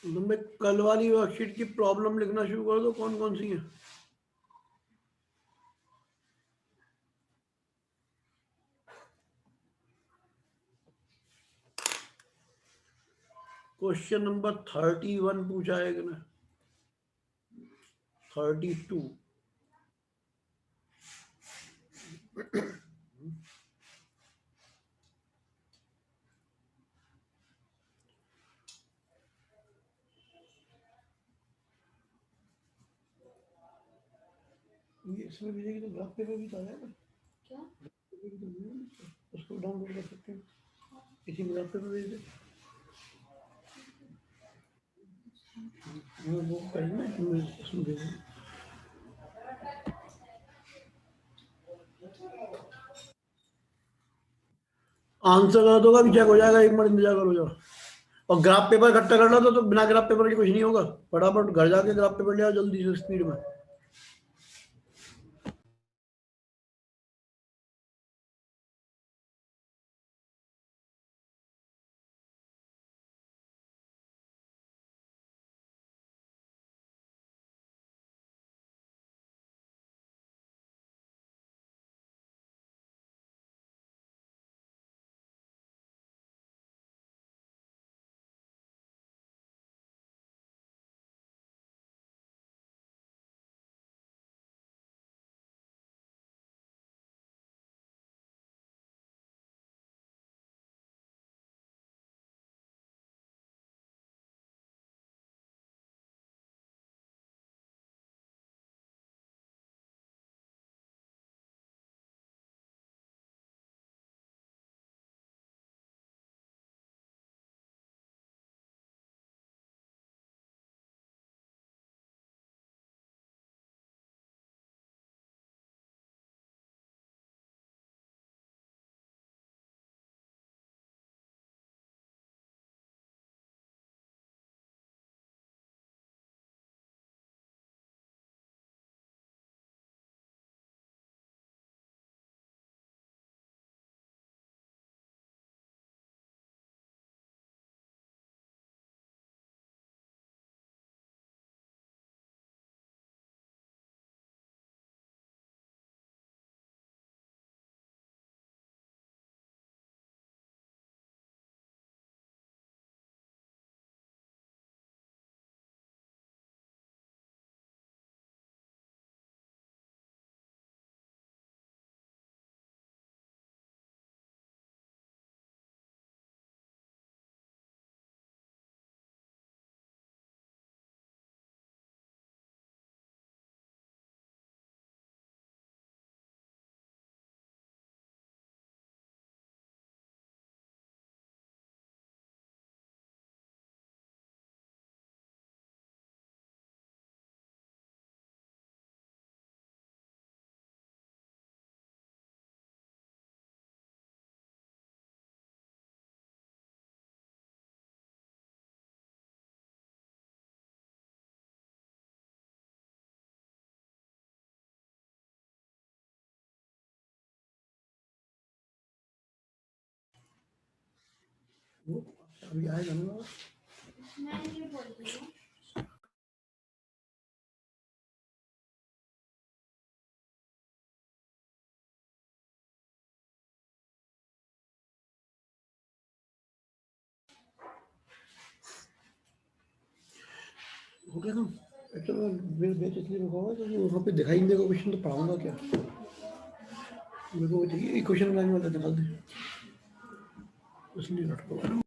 तो मैं कल वाली वर्कशीट की प्रॉब्लम लिखना शुरू कर दो, कौन कौन सी है? क्वेश्चन नंबर 31 पूछा है कि ना 32? ये इसमें भेजेगी तो ग्राफ पेपर भी तो आ जाएगा। क्या उसको डाउनलोड कर सकते हैं, इसी ग्राफ पेपर भेज दे। वो कहीं ना उसमें भेज दे। आंसर कर दोगा भी चेक हो जाएगा, एक मिनट इंतजार करो जरा। और ग्राफ पेपर इकट्ठा कर लो तो बिना ग्राफ पेपर के कुछ नहीं होगा। फटाफट घर जाके ग्राफ पेपर ले आओ जल्दी से स्पीड में। अभी आएगा ना। मैं ये बोल रही हूँ हो गया ना। चलो मेरे बेच इसलिए रुका हुआ क्योंकि वहाँ पे दिखाई नहीं देगा क्वेश्चन, तो पढ़ाऊंगा क्या? मेरे को चाहिए क्वेश्चन बनाने वाला निकाल दे, इसलिए रखा।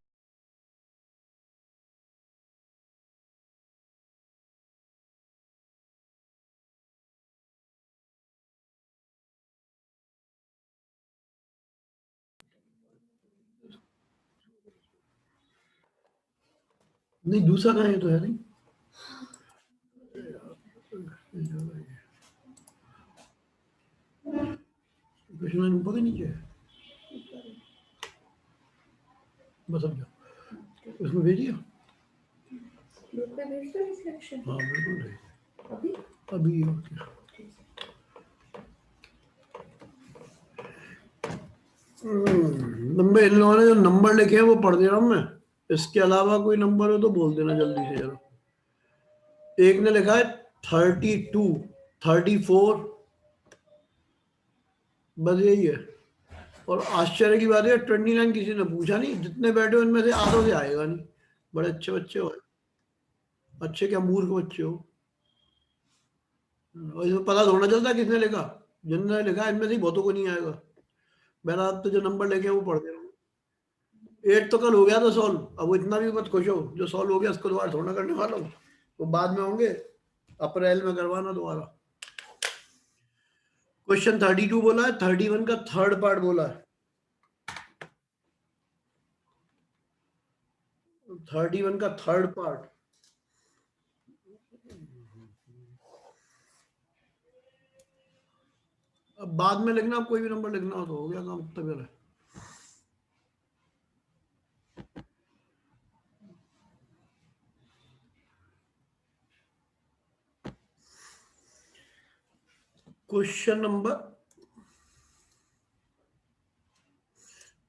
नहीं दूसरा कहाँ है तो है नहीं। क्वेश्चन लाइन ऊपर के नीचे है, बस अब जाओ उसमें भेजिए। हाँ बिल्कुल अभी अभी ओके। नंबर इन लोगों ने जो नंबर लिखे हैं वो पढ़ दे रहा हूँ मैं। इसके अलावा कोई नंबर हो तो बोल देना जल्दी से जरा। एक ने लिखा है 32, 34, बस यही है। और आश्चर्य की बात है 29 किसी ने पूछा नहीं, जितने बैठे हो इनमें से आधों से आएगा नहीं। बड़े अच्छे बच्चे हो, अच्छे क्या मूर्ख बच्चे हो। और इसमें पता थोड़ा चलता किसने लिखा, जिनने लिखा इनमें से ही बहुतों को नहीं आएगा। बहरहाल तो जो नंबर लेके वो पढ़ दे। 8 तो कल हो गया था सॉल्व, अब वो इतना भी मत खुश हो, जो सॉल्व हो गया उसको दोबारा थोड़ा करने वाला हूँ, वो बाद में होंगे, अप्रैल में करवाना दोबारा। क्वेश्चन 32 बोला है, 31 का थर्ड पार्ट बोला है। 31 का थर्ड पार्ट अब बाद में लिखना, कोई भी नंबर लिखना हो तो हो गया काम तब है। क्वेश्चन नंबर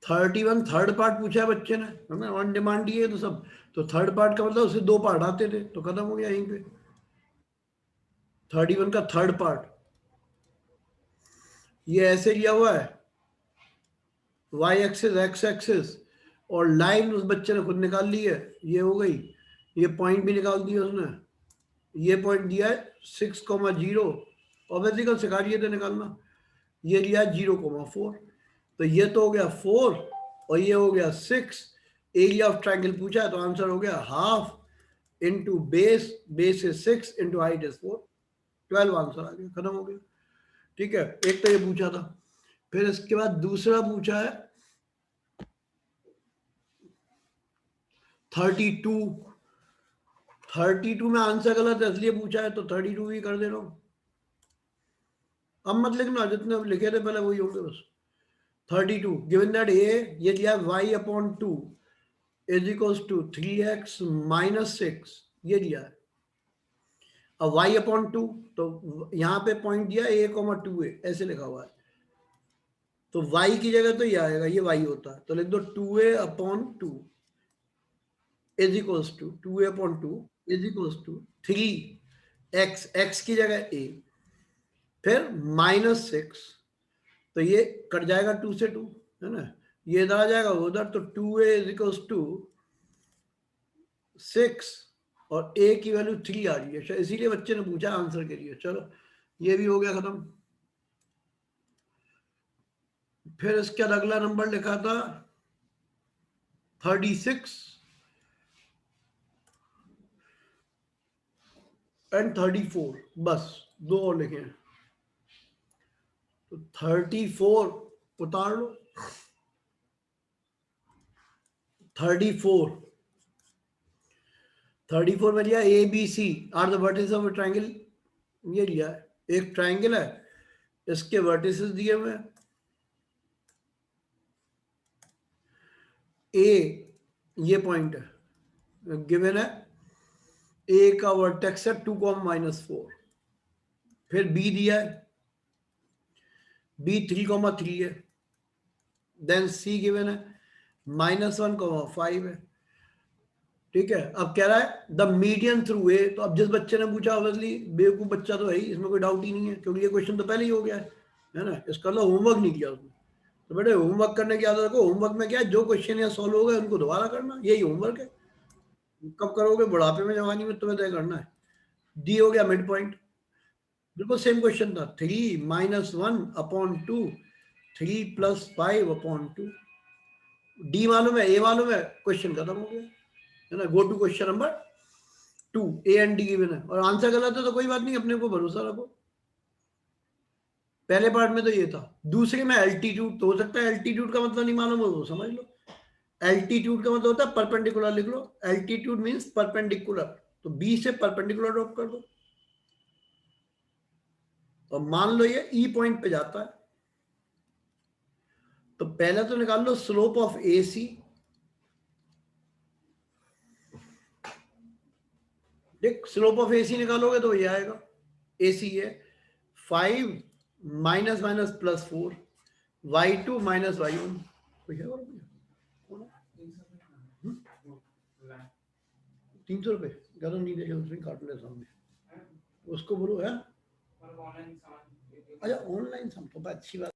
31 थर्ड पार्ट पूछा है बच्चे ने, हमें ऑन डिमांड दिए तो सब, तो थर्ड पार्ट का मतलब उसे 2 पार्ट आते थे तो खत्म हो गया यहीं पे। 31 का थर्ड पार्ट ये ऐसे लिया हुआ है, वाई एक्सिस एक्स एक्सिस, और लाइन उस बच्चे ने खुद निकाल ली है, ये हो गई। ये पॉइंट भी निकाल दिया उसने, ये पॉइंट दिया है 6,0, ऑब्वियसली कल सिखा दिए थे निकालना। ये लिया है 0,4, तो ये तो हो गया 4 और ये हो गया 6। एरिया ऑफ ट्राइंगल पूछा है तो आंसर हो गया half into base, base is 6 into height is 4, 12 answer आ गया, खत्म हो गया। ठीक है, एक तो ये पूछा था। फिर इसके बाद दूसरा पूछा है 32। 32 में आंसर गलत है इसलिए पूछा है, तो 32 ही कर दे रहा हूं। अब मत लिखना, जितने लिखे थे पहले वही होंगे बस। 32 गिवन दैट ए, ये दिया y upon 2 is equals to 3x minus 6, ये दिया है। अब y अपॉन 2, तो यहाँ पे पॉइंट दिया a,2a ऐसे लिखा हुआ है, तो y की जगह तो ये आएगा, ये y होता है, तो लिख दो 2a upon 2 is equals to 2a upon 2 is equals to 3x, x की जगह a, फिर माइनस 6, तो ये कट जाएगा 2 से 2, है ना, ये इधर आ जाएगा उधर, तो 2a इज इक्वल्स टू 6 और a की वैल्यू 3 आ रही है, इसीलिए बच्चे ने पूछा आंसर के लिए। चलो ये भी हो गया खत्म। फिर इसके बाद अगला नंबर लिखा था 36 एंड 34, बस 2 और लिखे हैं, तो 34 उतार लो। 34 में लिया A B C are the vertices of a triangle, ये लिया है, एक ट्रायंगल है, इसके वर्टिसेस दिए हुए हैं। ए ये पॉइंट है गिवन है, ए का वर्टेक्स है 2,-4, फिर बी दिया है, बी 3,3 है, देन सी गिवन है -1,5 है। ठीक है, अब कह रहा है द मीडियन थ्रू ए, तो अब जिस बच्चे ने पूछा ऑब्वियसली बेवकूफ बच्चा तो है ही, इसमें कोई डाउट ही नहीं है, क्योंकि ये क्वेश्चन तो पहले ही हो गया है ना, इसका मतलब होमवर्क नहीं किया उसने। तो बेटे होमवर्क करने की आदत रखो, होमवर्क में क्या है, जो क्वेश्चन यहाँ सॉल्व हो गए उनको दोबारा करना, यही होमवर्क है। कब करोगे, बुढ़ापे में, जवानी में, तुम्हें तय करना है। डी हो गया मिड पॉइंट, बिल्कुल सेम क्वेश्चन था, 3-1/2, 3+5/2। डी मालूम है, ए मालूम है, क्वेश्चन खत्म हो गया, है ना। Go to question number 2, A and D given है, और आंसर गलत है तो कोई बात नहीं, अपने को भरोसा रखो। पहले पार्ट में तो ये था, दूसरे में एल्टीट्यूड, तो हो सकता है एल्टीट्यूड का मतलब नहीं मालूम हो तो समझ लो, एल्टीट्यूड का मतलब होता है परपेंडिकुलर, लिख लो, एल्टीट्यूड मींस परपेंडिकुलर, तो बी से परपेंडिकुलर ड्रॉप कर दो, और मान लो ये ई पॉइंट पे जाता है, तो पहले तो निकाल लो स्लोप ऑफ ए सी। देख स्लोप ऑफ ए सी निकालोगे तो ये आएगा, ए सी है 5 minus minus plus 4, y2 minus y1, कोई है और? 300 रुपये ज़्यादा नहीं देगा, उसमें काट ले सामने, उसको बोलो है। अच्छा ऑनलाइन सम तो अच्छी बात।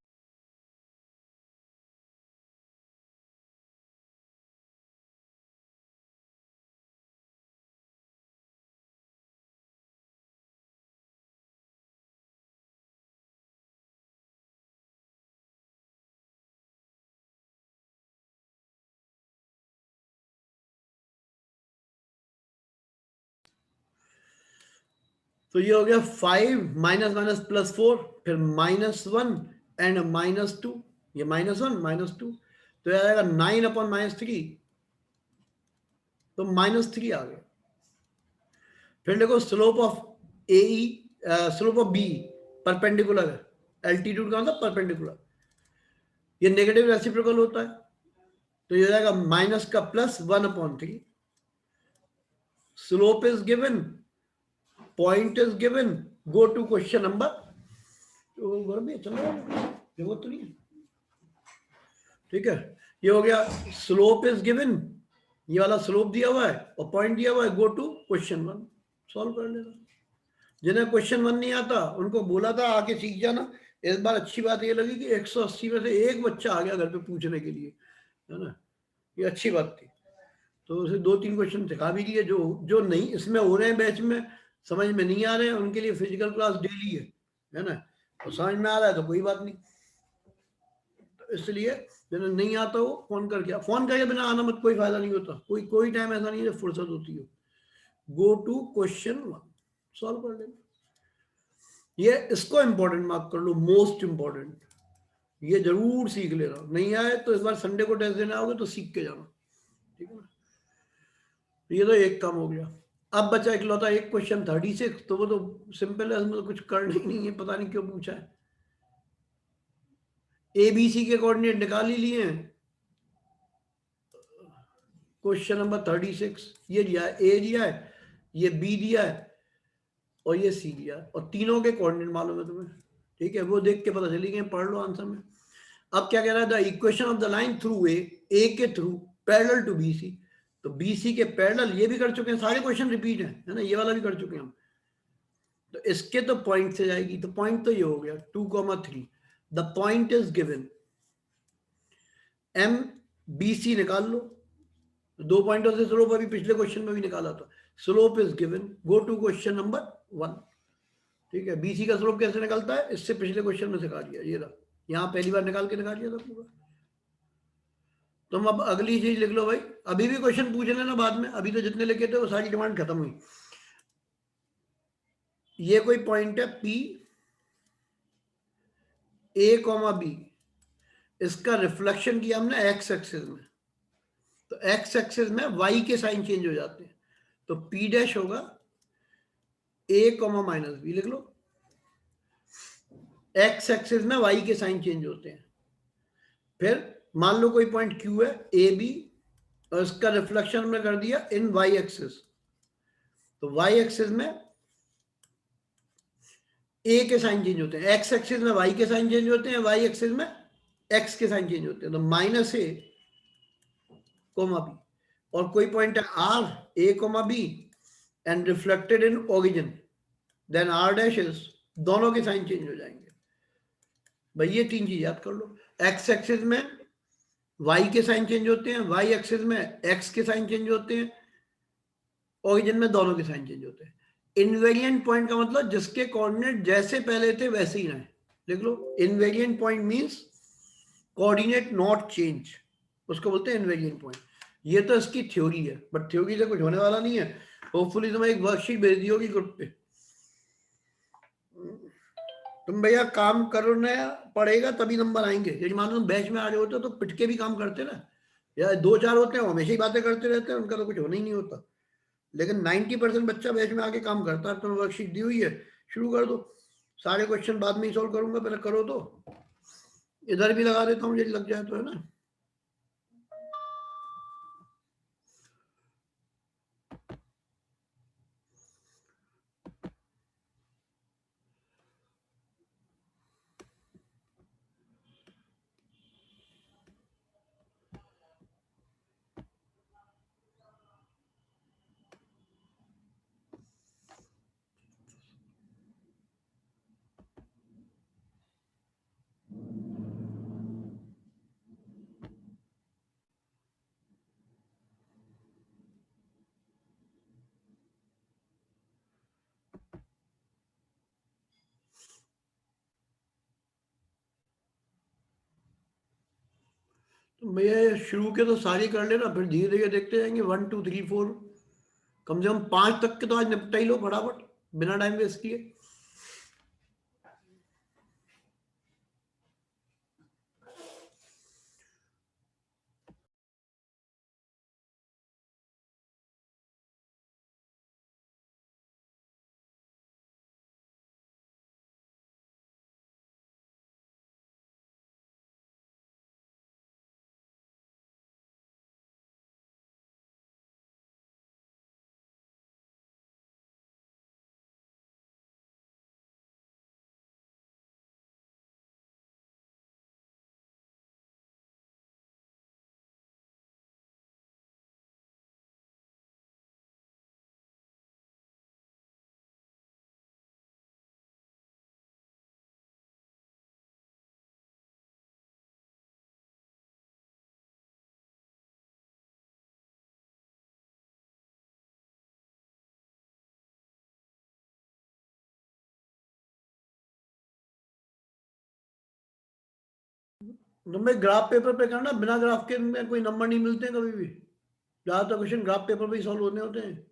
तो ये हो गया 5 माइनस माइनस प्लस 4, फिर -1 एंड -2, ये -1 -2, तो ये आएगा 9/-3, तो -3 आ गया। फिर देखो slope of A E, slope of B perpendicular है, एल्टीट्यूड का मतलब परपेंडिकुलर, ये नेगेटिव रेसिप्रोकल होता है, तो ये जाएगा माइनस का +1/3, slope is given, point is given, go to question number, तो घर में चल रहा है, जरूरत तो नहीं है, ठीक है। ये हो गया स्लोप इज गिवन, ये वाला स्लोप दिया हुआ है और पॉइंट दिया हुआ है, गो टू क्वेश्चन 1, सॉल्व कर लेना। जिन्हें क्वेश्चन 1 नहीं आता उनको बोला था आके सीख जाना, इस बार अच्छी बात ये लगी कि 180 में से एक बच्चा आ गया घर पे पूछने के लिए, है ना, ये अच्छी बात थी। तो उसे 2-3 क्वेश्चन सिखा भी दिए, जो जो नहीं इसमें हो रहे हैं बैच में, समझ में नहीं आ रहे हैं, उनके लिए फिजिकल क्लास डेली है ना, तो समझ में आ रहा है तो कोई बात नहीं। तो इसलिए जिन्हें नहीं आता हो फोन करके बिना आना मत, कोई फायदा नहीं होता, कोई कोई टाइम ऐसा नहीं है जब फुर्सत होती हो। गो टू क्वेश्चन 1, सॉल्व कर लेना, ये इसको इंपॉर्टेंट मार्क कर लो, मोस्ट इंपॉर्टेंट, ये जरूर सीख लेना, नहीं आए तो इस बार संडे को टेस्ट देने आओगे तो सीख के जाना, ठीक है ना। ये तो एक काम हो गया। अब बचा इकलौता एक क्वेश्चन 36, तो वो तो सिंपल है, उसमें तो कुछ करना ही नहीं है, पता नहीं क्यों पूछा है। ए बी सी के कोऑर्डिनेट निकाल ही लिए हैं, क्वेश्चन नंबर 36, ये दिया है, ए दिया है, ये बी दिया है और ये सी दिया है, और तीनों के कोऑर्डिनेट मालूम है तुम्हें, ठीक है, वो देख के पता चली गए, पढ़ लो आंसर में। अब क्या कह रहा है, the equation of the line through A के through parallel to B C, तो बी सी के पैरेलल, ये भी कर चुके हैं, सारे क्वेश्चन रिपीट है ना, ये वाला भी कर चुके हैं हम। तो इसके तो पॉइंट से जाएगी, तो पॉइंट तो ये हो गया 2,3, the point is given, M B C निकाल लो, 2 पॉइंटों से स्लोप अभी पिछले क्वेश्चन में भी निकाला था, slope is given, go to question number 1, ठीक है। बीसी का स्लोप कैसे निकलता है, इससे पिछले क्वेश्चन में सिखा दिया, ये रहा, यहाँ पहली बार निकाल के दिखा दिया था पूरा। तुम अब अगली चीज लिख लो भाई, अभी भी क्वेश्चन पूछ लेना बाद में, अभी तो जितने लिखे थे वो सारी डिमांड खत्म हुई। ये कोई पॉइंट है पी ए कॉमा बी, इसका रिफ्लेक्शन किया हमने एक्स एक्सिस में, तो एक्स एक्सिस में वाई के साइन चेंज हो जाते हैं, तो पी डैश होगा ए कॉमा माइनस बी, लिख लो, एक्स एक्सिस में वाई के साइन चेंज होते हैं। फिर मान लो कोई पॉइंट क्यू है ए बी, और इसका रिफ्लेक्शन हमने कर दिया इन वाई एक्सिस, तो वाई एक्सिस में ए के साइन चेंज होते हैं, एक्स एक्सिस में वाई के साइन चेंज होते हैं, वाई एक्सिस में एक्स के साइन चेंज होते हैं, तो -a कोमा बी, और कोई पॉइंट है R A comma B and reflected in origin, then R dash is, दोनों के साइन चेंज हो जाएंगे भाई, ये 3 चीज याद कर लो, एक्स एक्सिस में वाई के साइन चेंज होते हैं, वाई एक्सिस में एक्स के साइन चेंज होते हैं, ओरिजिन में दोनों के साइन चेंज होते हैं। इनवेरिएंट पॉइंट का मतलब जिसके कोऑर्डिनेट जैसे पहले थे वैसे ही रहे, लिख लो, invariant point means coordinate not change, उसको बोलते हैं इनवेरिएंट पॉइंट। ये तो इसकी थ्योरी है, बट थ्योरी से कुछ होने वाला नहीं है, होपफुली तुम्हें एक वर्कशीट भेज दी होगी ग्रुप पे, तुम भैया काम करना पड़ेगा तभी नंबर आएंगे, यदि मान लो तुम बैच में आ रहे होते हो तो पिटके भी काम करते ना, या 2-4 होते हैं हमेशा ही बातें करते रहते हैं, उनका तो कुछ होना ही नहीं होता, लेकिन 90% बच्चा बैच में आके काम करता है। तो वर्कशीट दी हुई है, शुरू कर दो, सारे क्वेश्चन बाद में ही सॉल्व करूंगा, पहले करो, तो इधर भी लगा देता हूँ यदि लग जाए तो, है ना। तो मैं शुरू के तो सारी कर लेना, फिर धीरे धीरे देखते जाएंगे 1 2 3 4, कम से कम 5 तक के तो आज निपटा ही लो फटाफट, बिना टाइम वेस्ट किए। तो मैं ग्राफ पेपर पे करना, बिना ग्राफ के में कोई नंबर नहीं मिलते हैं कभी भी। ज्यादातर क्वेश्चन ग्राफ पेपर पे ही सॉल्व होने होते हैं।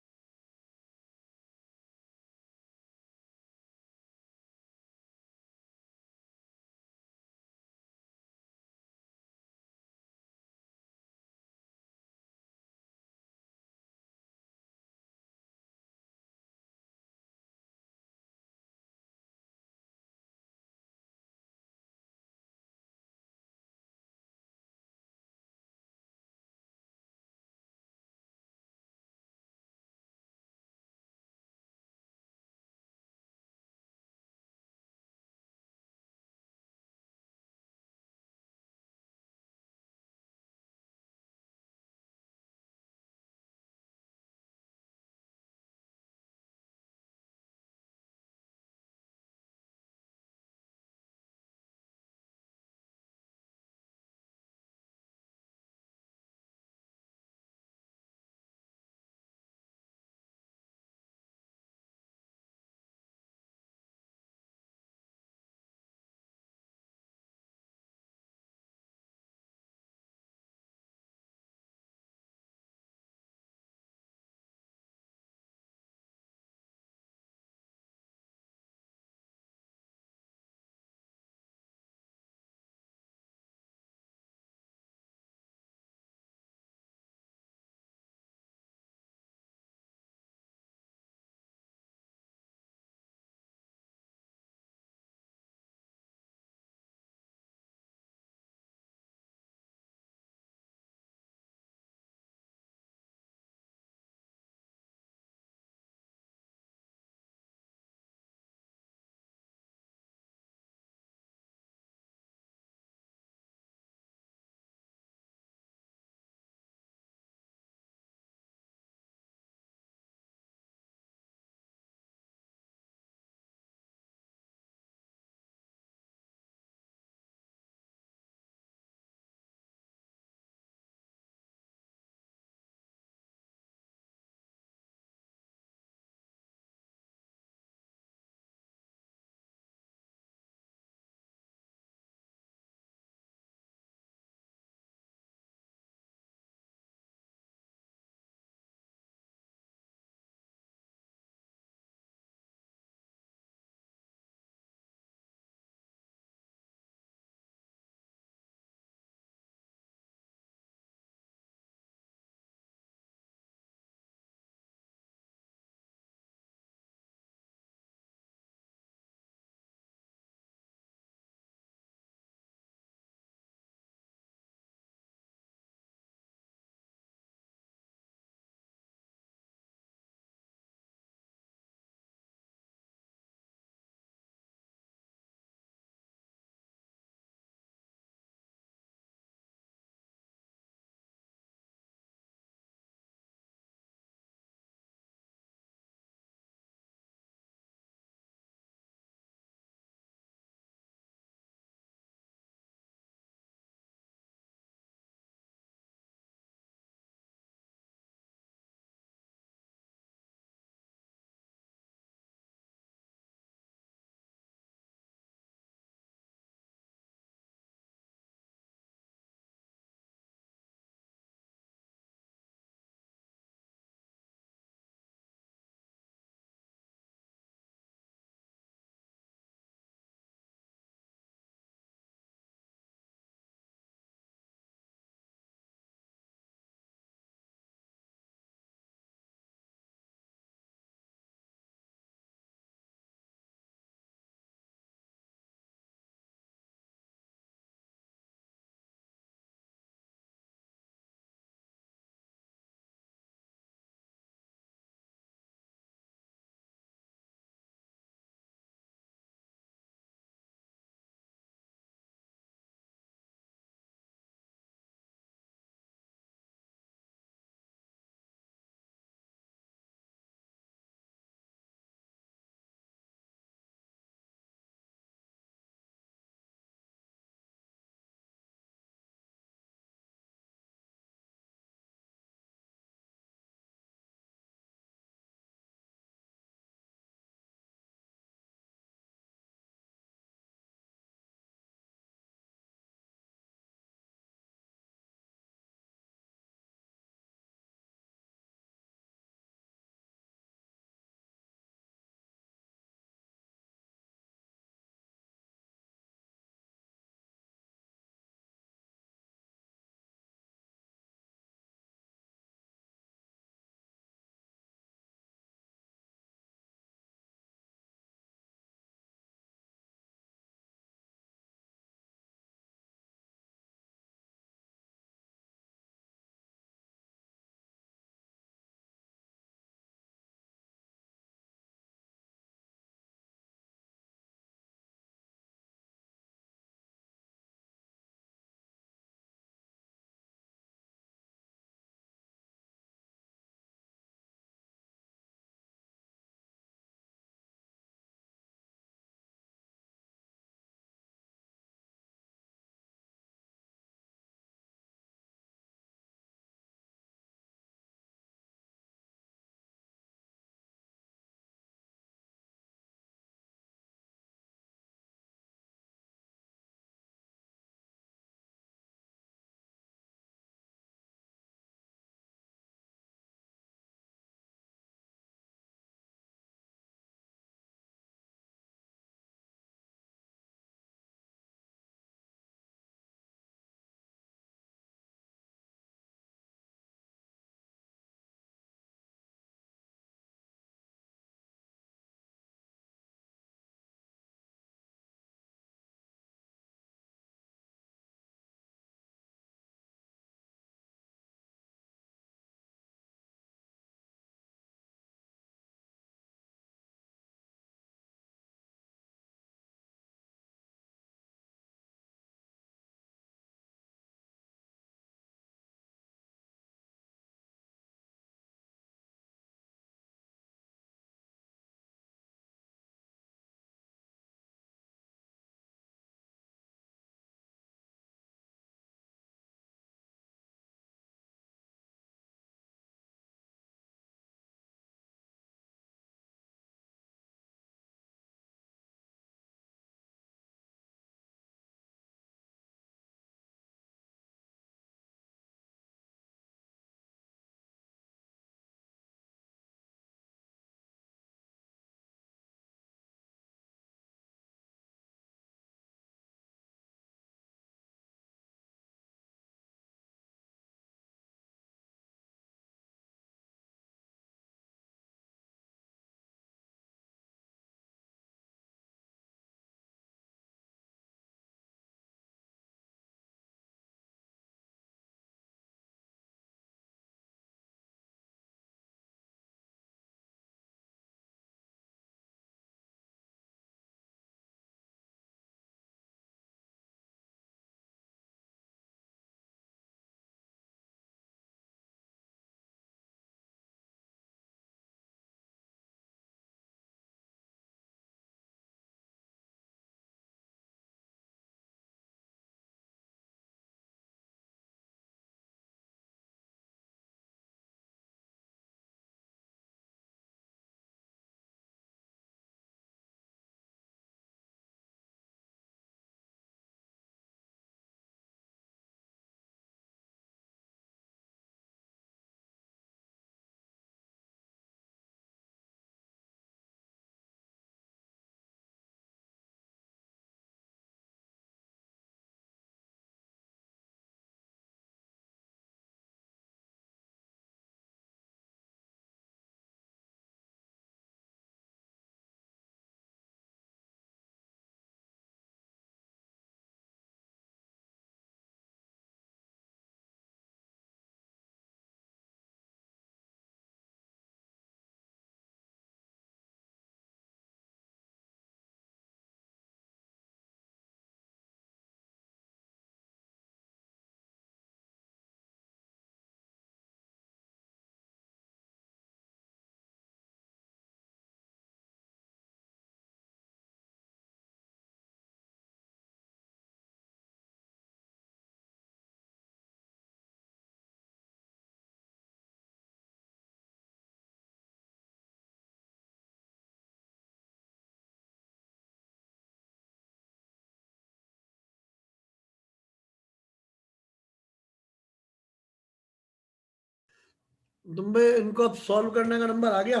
तुम भाई इनको अब सॉल्व करने का नंबर आ गया,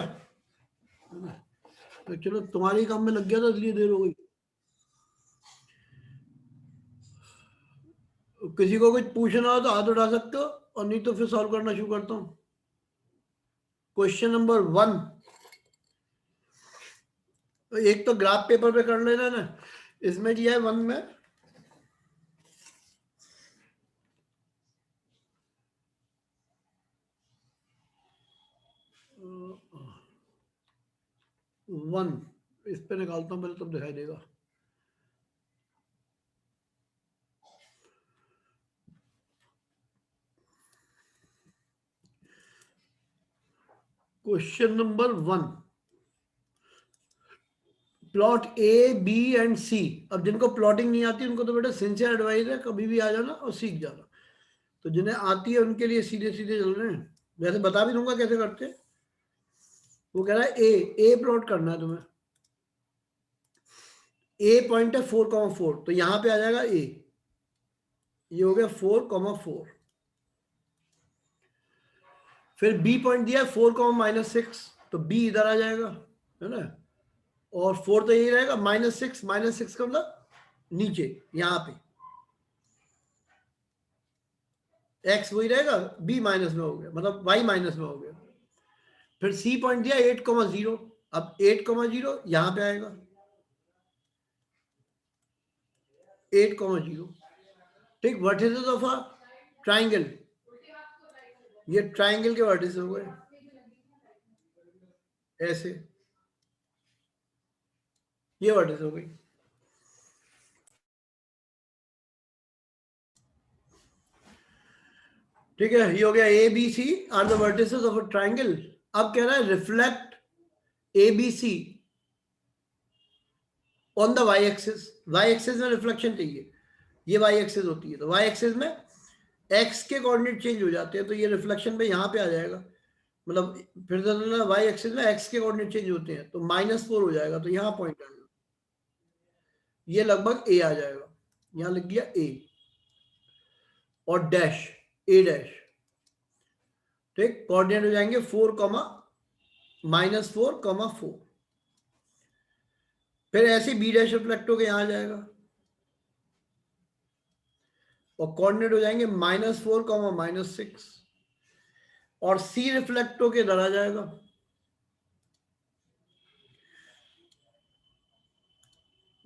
तो चलो तुम्हारे काम में लग गया था इसलिए देर हो गई। किसी को कुछ पूछना हो तो हाथ उठा सकते हो, और नहीं तो फिर सॉल्व करना शुरू करता हूँ। क्वेश्चन नंबर 1, एक तो ग्राफ पेपर पे कर लेना ना, इसमें दिया है 1 में, वन, इस पे निकालता हूँ पहले तब दिखाई देगा। Question number 1, plot A B and C. अब जिनको प्लॉटिंग नहीं आती उनको तो बेटा सिंसियर एडवाइस है, कभी भी आ जाना और सीख जाना। तो जिन्हें आती है उनके लिए सीधे सीधे चल रहे हैं, वैसे बता भी दूंगा कैसे करते हैं। वो कह रहा है ए प्लॉट करना है तुम्हें। ए पॉइंट है 4,4, तो यहां पे आ जाएगा ए, ये हो गया 4,4। फिर बी पॉइंट दिया है 4,-6, तो बी इधर आ जाएगा, है ना। और 4 तो यही रहेगा, -6 का मतलब नीचे यहां पे एक्स वही रहेगा, बी माइनस में हो गया, मतलब वाई माइनस में हो गया। फिर सी पॉइंट दिया 8,0, अब 8,0 यहां पे आएगा 8,0। ठीक, वर्टिसेस ऑफ अ ट्राइंगल, ये ट्राइंगल के वर्टिस हो गए ऐसे, ये वर्टिस हो गई। ठीक है, ये हो गया A B C are the vertices of a triangle. अब कह रहा है reflect A B C on the y axis. Y axis में रिफ्लेक्शन चाहिए, ये वाई एक्सिस होती है, तो वाई एक्सिस में एक्स के कोऑर्डिनेट चेंज हो जाते हैं, तो ये रिफ्लेक्शन पे यहाँ पे आ जाएगा। मतलब फिर से वाई एक्सिस में एक्स के कोऑर्डिनेट चेंज होते हैं, तो -4 हो जाएगा, तो यहाँ पॉइंट आएगा, ये लगभग ए आ जाएगा, यहाँ लिख दिया ए और डैश, ए डैश। ठीक, कोऑर्डिनेट हो जाएंगे 4,-4,4। फिर ऐसे बी डैश रिफ्लेक्ट होकर यहाँ आ जाएगा, और कोऑर्डिनेट हो जाएंगे -4,-6, और सी रिफ्लेक्ट होकर इधर आ जाएगा,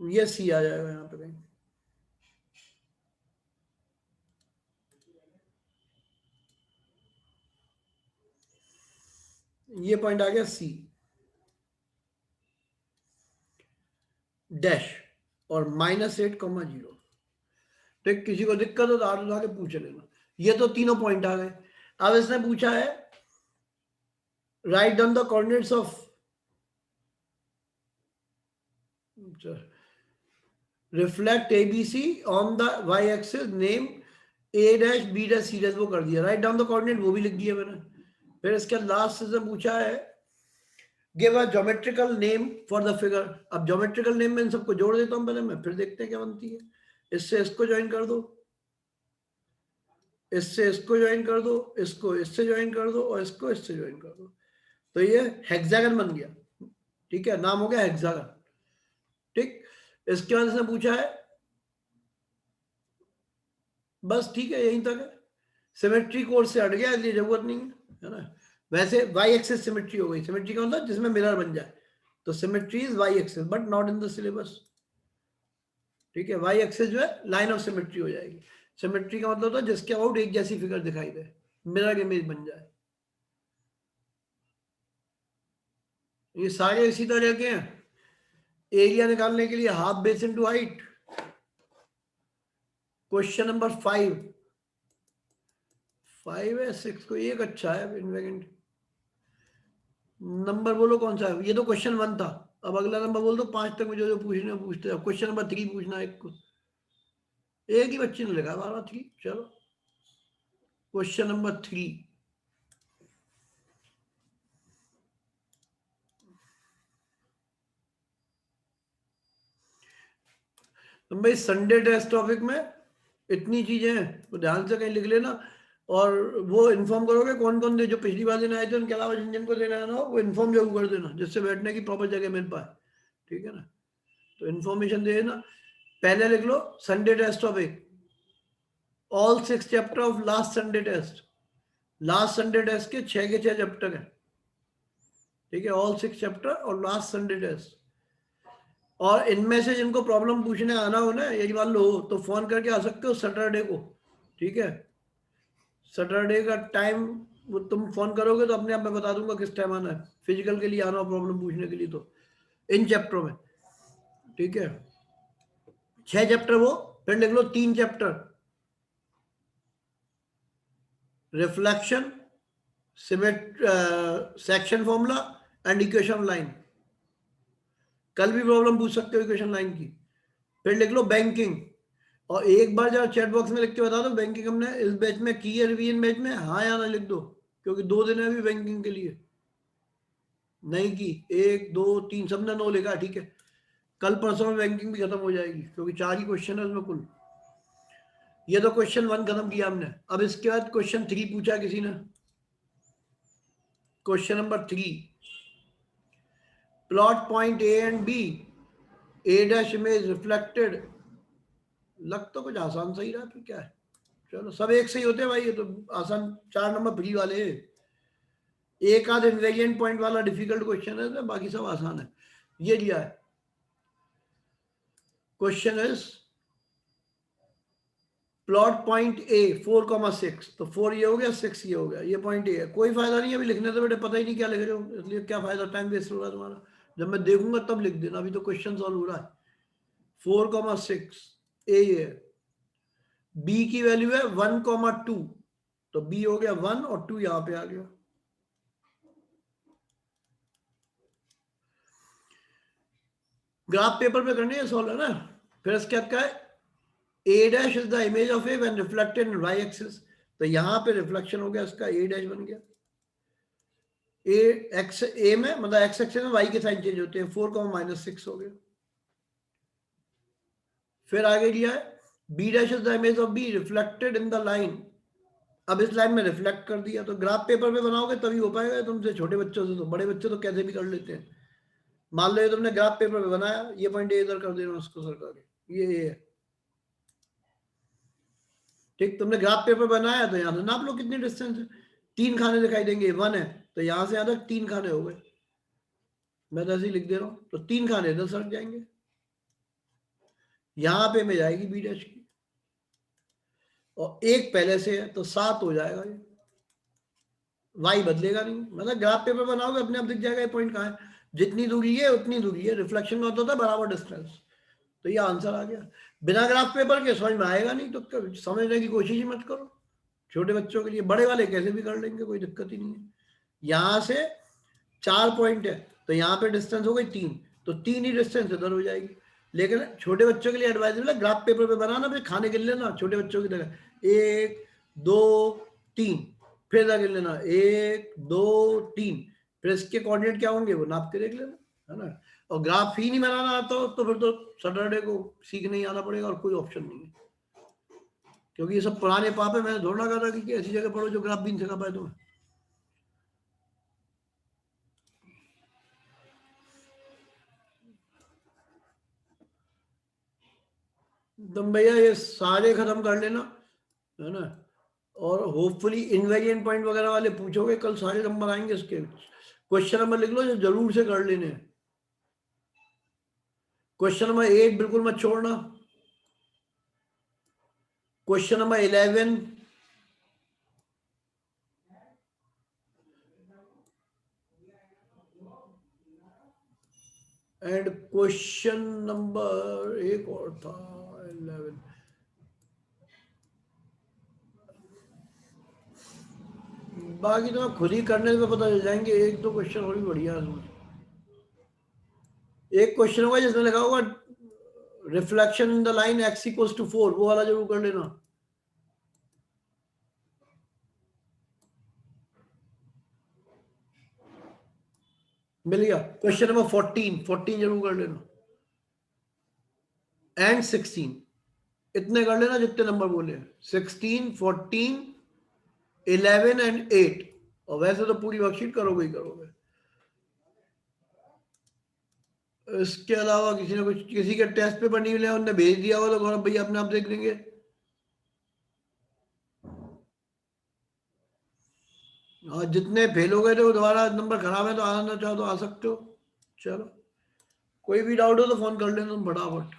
ये सी आ जाएगा यहाँ पे कहीं। ये पॉइंट आ गया सी डैश और -8,0। ठीक, किसी को दिक्कत हो तो हाथ उठा के पूछ लेना। ये तो तीनों पॉइंट आ गए। अब इसने पूछा है write down the coordinates of reflect A B C on the y axis, name A dash B dash C dash, वो कर दिया। राइट डाउन द कोऑर्डिनेट वो भी लिख दिया मैंने। फिर इसके लास्ट से पूछा है give a geometrical name for the figure. अब ज्योमेट्रिकल नेम में इन सबको जोड़ देता हूं पहले मैं, फिर देखते हैं क्या बनती है। इससे इसको ज्वाइन कर दो, इससे इसको ज्वाइन कर दो, इसको इससे ज्वाइन कर दो, और इसको इससे ज्वाइन कर दो, तो ये हेक्सागन बन गया। ठीक है, नाम हो गया हेक्सागन। ठीक, इसके बाद इसने पूछा है, बस ठीक है यहीं तक है। सिमेट्री कोर्स से हट गया, इसलिए जरूरत नहीं है ना। वैसे वाई एक्सिस सिमेट्री हो गई, सिमेट्री का मतलब जिसमें मिरर बन जाए, तो symmetry is y axis but not in the syllabus. ठीक है, वाई एक्सिस जो है लाइन ऑफ सिमेट्री हो जाएगी। सिमेट्री का मतलब होता है जिसके आउट एक जैसी फिगर दिखाई दे, मिरर इमेज बन जाए। ये सारे इसी तरह के हैं। एरिया निकालने के लिए half base into height. Question number 5, 5 है 6 को एक अच्छा है इनवेगेंट। नंबर बोलो कौन सा है, ये तो क्वेश्चन 1 था। अब अगला नंबर बोल दो, 5 तक मुझे जो पूछने पूछते हैं। क्वेश्चन नंबर 3 पूछना है एक को, एक ही बच्चे ने लिखा बार 3। चलो क्वेश्चन नंबर 3, तो भाई संडे टेस्ट टॉपिक में इतनी चीजें हैं तो ध्यान से कहीं लिख लेना। और वो इन्फॉर्म करोगे कौन कौन दे, जो पिछली बार देने आए थे उनके अलावा जिन जिन को देना है ना वो इन्फॉर्म जरूर कर देना, जिससे बैठने की प्रॉपर जगह मिल पाए, ठीक है ना। तो इन्फॉर्मेशन दे देना। पहले लिख लो Sunday test topic, all 6 chapter of last Sunday test. Last Sunday test के 6 के 6 चैप्टर है, ठीक है, ऑल 6 चैप्टर और लास्ट संडे टेस्ट। और इनमें से जिनको प्रॉब्लम पूछने आना हो ना, यही मान लो, तो फोन करके आ सकते हो सैटरडे को, ठीक है। सैटरडे का टाइम वो तुम फोन करोगे तो अपने आप मैं बता दूंगा किस टाइम आना है, फिजिकल के लिए आना हो प्रॉब्लम पूछने के लिए, तो इन चैप्टरों में, ठीक है। 6 चैप्टर वो, फिर लिख लो 3 चैप्टर रिफ्लेक्शन, सिमेट section formula and equation line. कल भी प्रॉब्लम पूछ सकते हो इक्वेशन लाइन की। फिर लिख लो बैंकिंग, और एक बार जरा चैट बॉक्स में लिख के बता दो बैंकिंग हमने इस बैच में की है, रिवीजन बैच में, हाँ या ना लिख दो, क्योंकि 2 दिन है अभी बैंकिंग के लिए। नहीं की 1 2 3 सबने 9 लिखा, ठीक है। कल परसों में बैंकिंग भी खत्म हो जाएगी, क्योंकि 4 ही क्वेश्चन है उसमें कुल। ये तो क्वेश्चन 1 खत्म किया हमने। अब इसके बाद क्वेश्चन 3 पूछा किसी ने, question number 3, plot point A and B, A dash image reflected. लग तो कुछ आसान सही रहा, फिर क्या है, चलो सब एक सही होते हैं भाई, ये तो आसान 4 नंबर फ्री वाले हैं। एक आध इनवेरिएंट पॉइंट वाला डिफिकल्ट क्वेश्चन है, तो बाकी सब आसान है। ये लिया है क्वेश्चन इज प्लॉट पॉइंट ए 4,6, तो 4 ये हो गया, 6 ये हो गया, ये पॉइंट ए है। कोई फायदा नहीं अभी लिखने, तो बेटे पता ही नहीं क्या लिख रहे हो, इसलिए क्या फायदा, टाइम वेस्ट हो रहा है तुम्हारा। जब मैं देखूंगा तब लिख देना, अभी तो क्वेश्चन सॉल्व हो रहा है। 4,6 ए ये है, बी की वैल्यू है 1,2, तो बी हो गया 1 और 2 यहां पे आ गया। ग्राफ पेपर पे करनी है सॉल्व, है ना। फिर इसके क्या है, A dash is the image of A when reflected in y axis, तो यहां पे रिफ्लेक्शन हो गया इसका, ए डैश बन गया। ए एक्स ए में मतलब एक्स एक्सिस में वाई के साइन चेंज होते हैं, 4,-6 हो गया। फिर आगे लिया है B dash is the image of B reflected in the line, अब इस लाइन में रिफ्लेक्ट कर दिया। तो ग्राफ पेपर में बनाओगे तभी हो पाएगा तुमसे, छोटे बच्चों से तो, बड़े बच्चे तो कैसे भी कर लेते हैं। मान लो तुमने ग्राफ पेपर में बनाया, ये पॉइंट ए इधर कर देना उसको सरका के, ये है, ठीक। तुमने ग्राफ पेपर बनाया तो यहां से नाप लो कितनी डिस्टेंस है, 3 खाने दिखाई देंगे, 1 है, तो यहां से यहां तक 3 खाने हो गए। मैं तो ऐसे ही लिख दे रहा हूं, तो 3 खाने इधर सरक जाएंगे, यहां पे में जाएगी बी डैश की, और 1 पहले से है तो 7 हो जाएगा ये, वाई बदलेगा नहीं। मतलब ग्राफ पेपर बनाओगे अपने आप दिख जाएगा ये पॉइंट कहाँ है, जितनी दूरी है उतनी दूरी है, रिफ्लेक्शन का होता था बराबर डिस्टेंस। तो ये आंसर आ गया। बिना ग्राफ पेपर के समझ में आएगा नहीं, तो समझने की कोशिश ही मत करो। छोटे बच्चों के लिए, बड़े वाले कैसे भी कर लेंगे, कोई दिक्कत ही नहीं है। यहां से 4 पॉइंट है, तो यहाँ पे डिस्टेंस हो गई 3, तो 3 ही डिस्टेंस इधर हो जाएगी। लेकिन छोटे बच्चों के लिए एडवाइजेबल है ग्राफ पेपर पे बनाना, फिर खाने गिन लेना छोटे बच्चों की तरह, 1 2 3, फिर गिन लेना 1 2 3, फिर इसके कोऑर्डिनेट क्या होंगे वो नाप के देख लेना, है ना। और ग्राफ ही नहीं बनाना आता हो तो फिर तो सैटरडे को सीखने ही आना पड़ेगा, और कोई ऑप्शन नहीं है, क्योंकि ये सब पुराने पाप है। मैंने थोड़ा कहा था कि ऐसी जगह पढ़ो जो ग्राफ भी नहीं सिखा पाए तुम्हें। तुम भैया ये सारे खत्म कर लेना, है ना। और होपफुली इनवेरिएंट पॉइंट वगैरह वाले पूछोगे कल, सारे नंबर आएंगे इसके। क्वेश्चन नंबर लिख लो जो जरूर से कर लेने हैं। क्वेश्चन नंबर 8 बिल्कुल मत छोड़ना, question number 11, and question number एक और था 11। बाकी तो खुद ही करने में पता चल जाएंगे, एक दो क्वेश्चन और भी बढ़िया है। एक क्वेश्चन होगा जिसमें लगा होगा reflection in the line x equals to 4, वो वाला जरूर कर लेना। मिल गया। क्वेश्चन नंबर 14 जरूर कर लेना, एंड 16, इतने कर लेना जितने नंबर बोले, 16 14 11 एंड 8, और वैसे तो पूरी वर्कशीट करोगे ही करोगे। इसके अलावा किसी ने कुछ, किसी के टेस्ट पेपर नहीं मिले उनने भेज दिया हो तो गौरव भैया अपने आप देख लेंगे। और जितने फेल हो गए थे वो दोबारा नंबर खराब है तो आना चाहो तो आ सकते हो। चलो कोई भी डाउट हो तो फोन कर लेना तुम फटाफट।